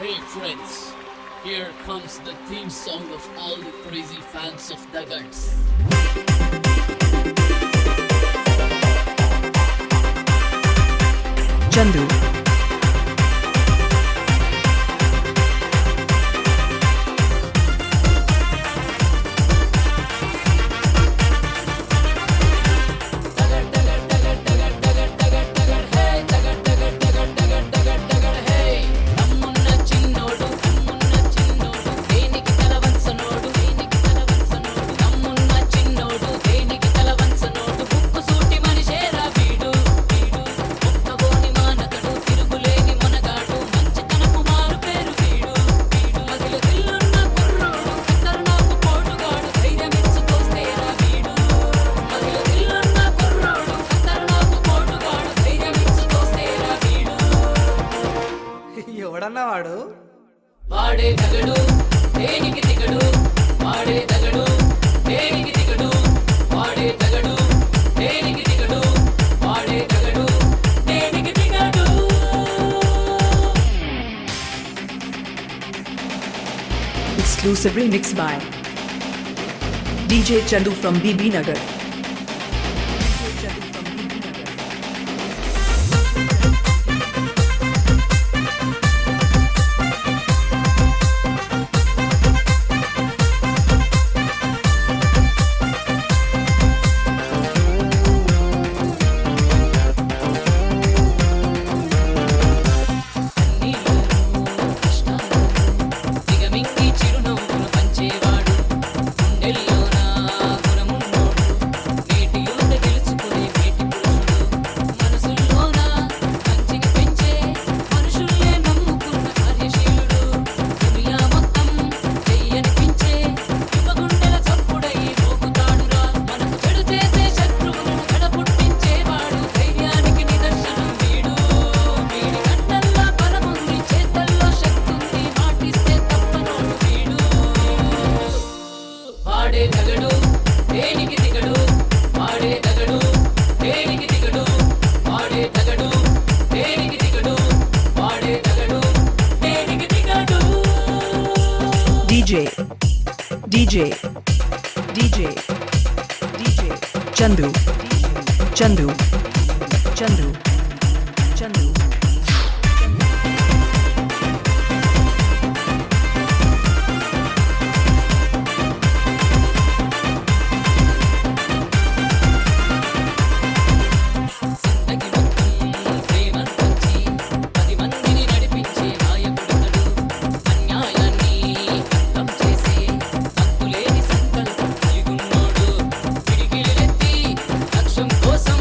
Hey friends, here comes the theme song of all the crazy fans of Duggards. Chandu. ఎవడన్నా వాడు వాడే తగడు దేనికి దిగడు వాడే తగడు దేనికి దిగడు వాడే తగడు దేనికి దిగడు వాడే తగడు దేనికి దిగడు Exclusive remix by DJ Chandu from BB Nagar. దిగమింగి చిరునవ్వులు పంచేవాడు గుండెల్లోన గుణమున్నోడు నేటి యువత గెలుచుకునే నేటి పురుషుడు మనసుల్లోన మంచిని పెంచే మనుషుల్లే నమ్ముకున్న కార్యశీలుడు దునియా మొత్తం చెయ్యనిపించే యువగుండెల చప్పుడై మోగుతాడురా మనకు చెడు చేసే శత్రువులను గడపుట్టించేవాడు ధైర్యానికి నిదర్శనం వీడు వీడి కళ్ళల్లో బలముంది చేతల్లో శక్తుంది మాటిస్తే తప్పనోడు వీడు వాడే తగడు దేనికి దిగడు వాడే తగడు దేనికి దిగడు వాడే తగడు దేనికి దిగడు వాడే తగడు దేనికి దిగడు DJ DJ DJ DJ Chandu Chandu Chandu Chandu జిందగి మొత్తం ప్రేమతోచి 10 మందిని నడిపించే నాయకుడతడు అన్యాయాన్ని అంతం చేసే అంతులేని సంకల్పం కలిగున్నోడు పిడికిలెత్తి లక్ష్యం కోసం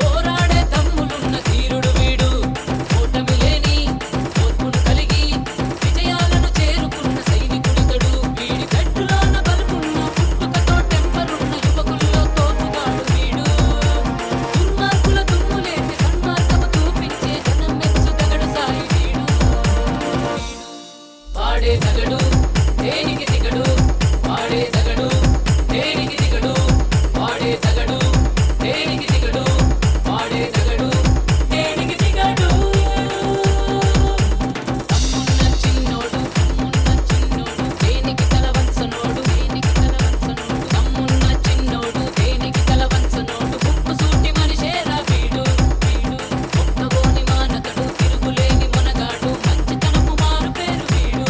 పోరాడే దమ్ములున్న ధీరుడు వీడు ఓటమి లేని ఓర్పును కలిగి విజయాలను చేరుకున్న సైనికుడితడు వీడి గట్టులోన బలుపున్న పుట్టుకతో టెంపరున్న యువకుల్లో తోపుగాడు వీడు దుర్మార్గుల దుమ్ములేసి సన్మార్గము చూపించే జనం మెచ్చు తగడు సాయి వీడు వాడే తగడు దేనికి దిగడు వాడే తగడు దేనికి దిగడు వాడే తగడు దేనికి దిగడు వాడే తగడు దేనికి దిగడు తమ్మున్న చిన్నోడు దేనికి తల వంచనోడు తమ్మున్న చిన్నోడు దేనికి తల వంచనోడు ఉప్పు సూటి మనిషేరా వీడు ఒక్కగోని మానకడు తిరుగులేని మొనగాడు మంచితనపు మారు పేరు వీడు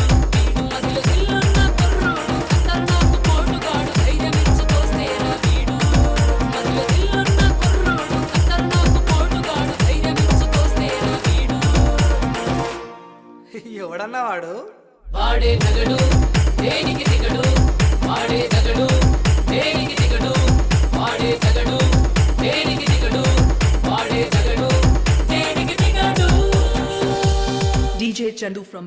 మదిలో దిల్లున్న కుర్రోడు ఖతర్నాకు పోటుగాడు ధైర్యమిచ్చుకోస్తేరా వీడు మదిలో దిల్లున్న కుర్రోడు ఖతర్నాకు పోటుగాడు ధైర్యమిచ్చుకోస్తేరా వీడు ఎవడన్నా వాడు వాడే తగడు దేనికి దిగడు వాడే తగడు దేనికి దిగడు వాడే తగడు దేనికి దిగడు వాడే తగడు దేనికి దిగడు DJ Chandu from